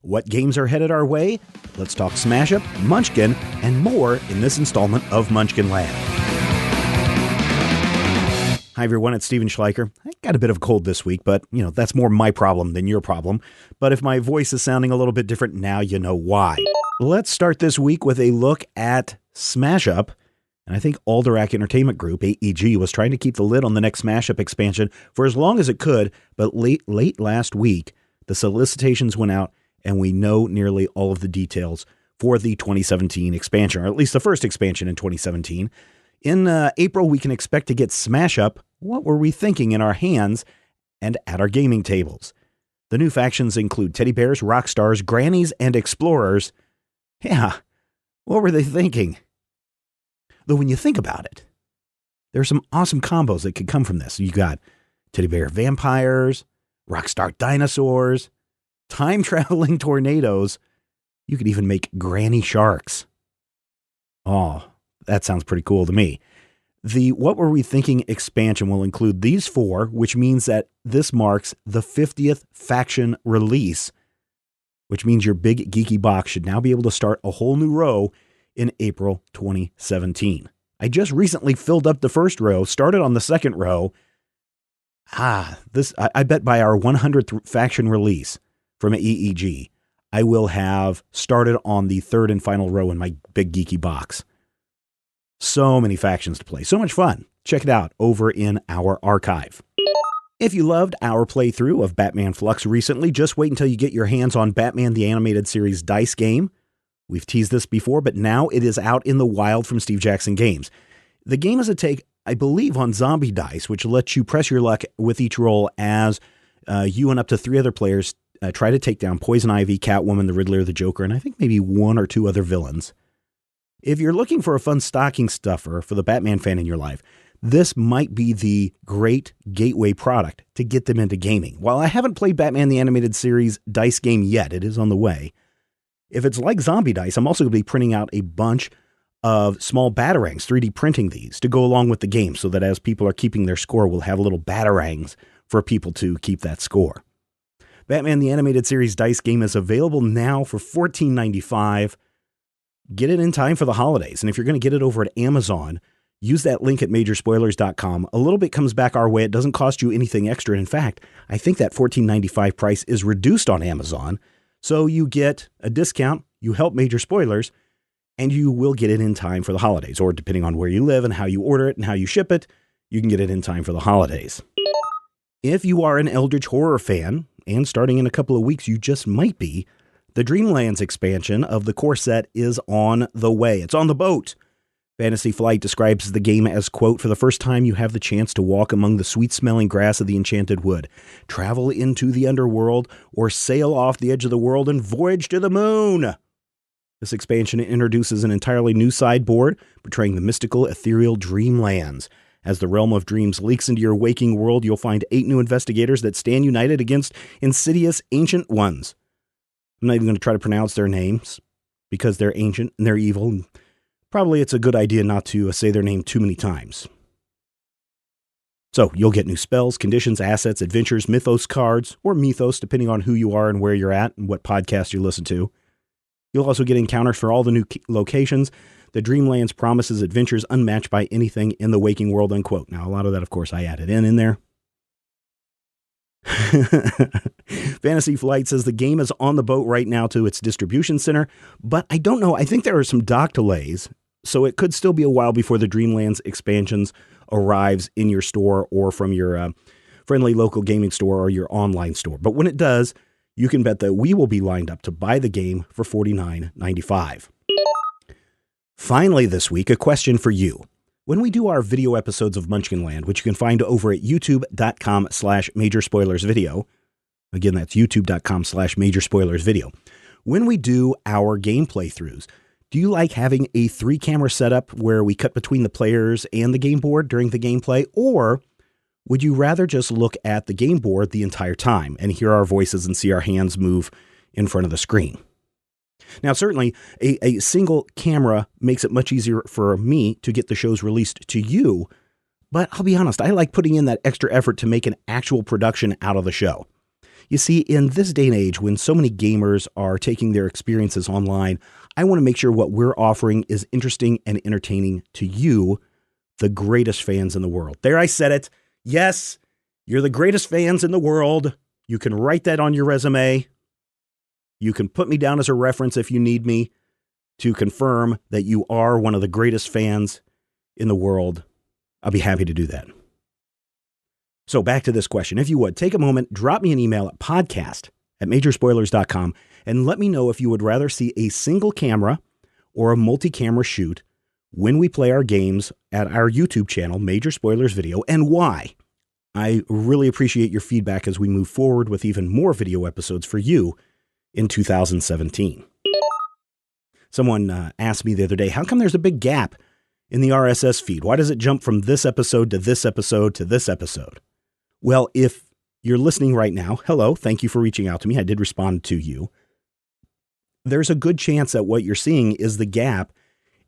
what games are headed our way. Let's talk Smash Up, Munchkin, and more in this installment of Munchkin Land. Hi everyone, it's Steven Schleicher. I got a bit of a cold this week, but that's more my problem than your problem. But if my voice is sounding a little bit different, now you know why. Let's start this week with a look at Smash Up. And I think Alderac Entertainment Group, AEG, was trying to keep the lid on the next Smash Up expansion for as long as it could, but late last week, the solicitations went out and we know nearly all of the details for the 2017 expansion, or at least the first expansion in 2017. In April, we can expect to get Smash Up, What Were We Thinking, in our hands and at our gaming tables. The new factions include teddy bears, rock stars, grannies, and explorers. Yeah, what were they thinking? Though when you think about it, there are some awesome combos that could come from this. You got teddy bear vampires, rockstar dinosaurs, time-traveling tornadoes. You could even make granny sharks. Oh, that sounds pretty cool to me. The What Were We Thinking expansion will include these four, which means that this marks the 50th faction release, which means your big geeky box should now be able to start a whole new row in April 2017. I just recently filled up the first row, started on the second row. I bet by our 100th faction release from EEG, I will have started on the third and final row in my big geeky box. So many factions to play. So much fun. Check it out over in our archive. If you loved our playthrough of Batman Flux recently, just wait until you get your hands on Batman the Animated Series dice game. We've teased this before, but now it is out in the wild from Steve Jackson Games. The game is a take, I believe, on zombie dice, which lets you press your luck with each roll as you and up to 3 other players try to take down Poison Ivy, Catwoman, the Riddler, the Joker, and I think maybe 1 or 2 other villains. If you're looking for a fun stocking stuffer for the Batman fan in your life, this might be the great gateway product to get them into gaming. While I haven't played Batman the Animated Series dice game yet, it is on the way. If it's like zombie dice, I'm also going to be printing out a bunch of small batarangs, 3D printing these to go along with the game so that as people are keeping their score, we'll have little batarangs for people to keep that score. Batman the Animated Series dice game is available now for $14.95. Get it in time for the holidays. And if you're going to get it over at Amazon, use that link at majorspoilers.com. A little bit comes back our way. It doesn't cost you anything extra. In fact, I think that $14.95 price is reduced on Amazon. So you get a discount, you help Major Spoilers, and you will get it in time for the holidays. Or depending on where you live and how you order it and how you ship it, you can get it in time for the holidays. If you are an Eldritch Horror fan, and starting in a couple of weeks you just might be, the Dreamlands expansion of the core set is on the way. It's on the boat. Fantasy Flight describes the game as, quote, "For the first time you have the chance to walk among the sweet-smelling grass of the enchanted wood, travel into the underworld, or sail off the edge of the world and voyage to the moon." This expansion introduces an entirely new sideboard portraying the mystical, ethereal Dreamlands. As the realm of dreams leaks into your waking world, you'll find 8 new investigators that stand united against insidious ancient ones. I'm not even going to try to pronounce their names because they're ancient and they're evil. And probably it's a good idea not to say their name too many times. So you'll get new spells, conditions, assets, adventures, mythos cards, or mythos, depending on who you are and where you're at and what podcast you listen to. You'll also get encounters for all the new locations. The Dreamlands promises adventures unmatched by anything in the waking world, unquote. Now, a lot of that, of course, I added in there. Fantasy Flight says the game is on the boat right now to its distribution center, but I don't know. I think there are some dock delays, so it could still be a while before the Dreamlands expansions arrives in your store or from your friendly local gaming store or your online store. But when it does, you can bet that we will be lined up to buy the game for $49.95. Finally this week, a question for you. When we do our video episodes of Munchkin Land, which you can find over at youtube.com/majorspoilersvideo. Again, that's youtube.com/majorspoilersvideo. When we do our game playthroughs, do you like having a 3-camera setup where we cut between the players and the game board during the gameplay? Or would you rather just look at the game board the entire time and hear our voices and see our hands move in front of the screen? Now, certainly, a single camera makes it much easier for me to get the shows released to you, but I'll be honest, I like putting in that extra effort to make an actual production out of the show. You see, in this day and age, when so many gamers are taking their experiences online, I want to make sure what we're offering is interesting and entertaining to you, the greatest fans in the world. There, I said it. Yes, you're the greatest fans in the world. You can write that on your resume. You can put me down as a reference if you need me to confirm that you are one of the greatest fans in the world. I'll be happy to do that. So back to this question. If you would, take a moment, drop me an email at podcast@majorspoilers.com and let me know if you would rather see a single camera or a multi-camera shoot when we play our games at our YouTube channel, Major Spoilers Video, and why. I really appreciate your feedback as we move forward with even more video episodes for you in 2017. Someone asked me the other day, how come there's a big gap in the RSS feed? Why does it jump from this episode to this episode to this episode? Well, if you're listening right now, hello, thank you for reaching out to me. I did respond to you. There's a good chance that what you're seeing is the gap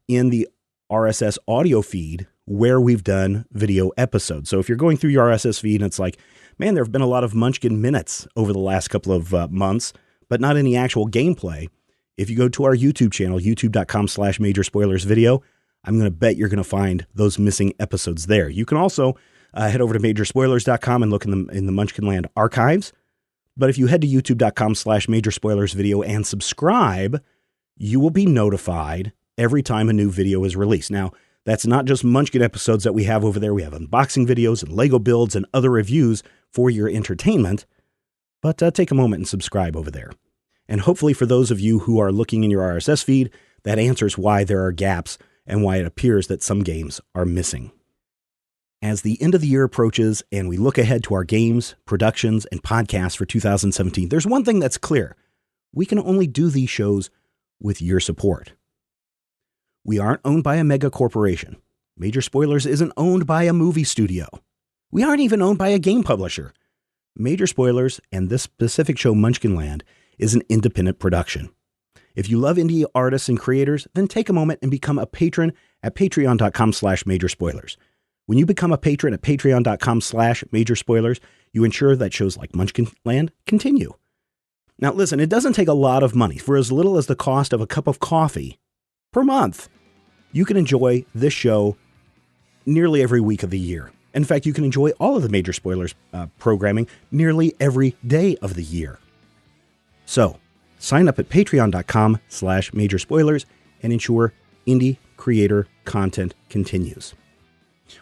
in the RSS audio feed where we've done video episodes. So if you're going through your RSS feed and it's like, man, there have been a lot of Munchkin minutes over the last couple of months, but not any actual gameplay. If you go to our YouTube channel, youtube.com/majorspoilersvideo, I'm going to bet you're going to find those missing episodes there. You can also head over to majorspoilers.com and look in the Munchkin Land archives. But if you head to youtube.com/majorspoilersvideo and subscribe, you will be notified every time a new video is released. Now, that's not just Munchkin episodes that we have over there. We have unboxing videos and Lego builds and other reviews for your entertainment. But take a moment and subscribe over there. And hopefully for those of you who are looking in your RSS feed, that answers why there are gaps and why it appears that some games are missing. As the end of the year approaches and we look ahead to our games, productions, and podcasts for 2017, there's one thing that's clear. We can only do these shows with your support. We aren't owned by a mega corporation. Major Spoilers isn't owned by a movie studio. We aren't even owned by a game publisher. Major Spoilers and this specific show, Munchkin Land, is an independent production. If you love indie artists and creators, then take a moment and become a patron at patreon.com/majorspoilers. When you become a patron at patreon.com/majorspoilers, you ensure that shows like Munchkin Land continue. Now listen, it doesn't take a lot of money. For as little as the cost of a cup of coffee per month, you can enjoy this show nearly every week of the year. In fact, you can enjoy all of the Major Spoilers programming nearly every day of the year. So sign up at patreon.com/majorspoilers and ensure indie creator content continues.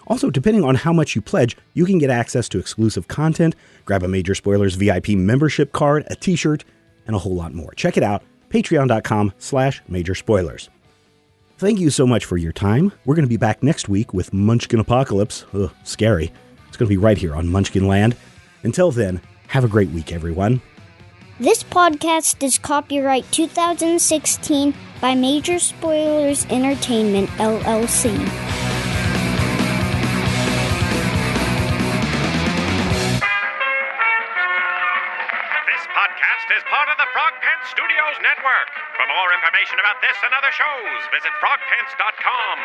Also, depending on how much you pledge, you can get access to exclusive content, grab a Major Spoilers VIP membership card, a t-shirt, and a whole lot more. Check it out, patreon.com/majorspoilers. Thank you so much for your time. We're going to be back next week with Munchkin Apocalypse. Ugh, scary. It's going to be right here on Munchkin Land. Until then, have a great week, everyone. This podcast is copyright 2016 by Major Spoilers Entertainment, LLC. Is part of the Frog Pants Studios Network. For more information about this and other shows, visit frogpants.com.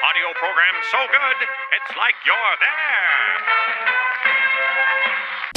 Audio program so good, it's like you're there.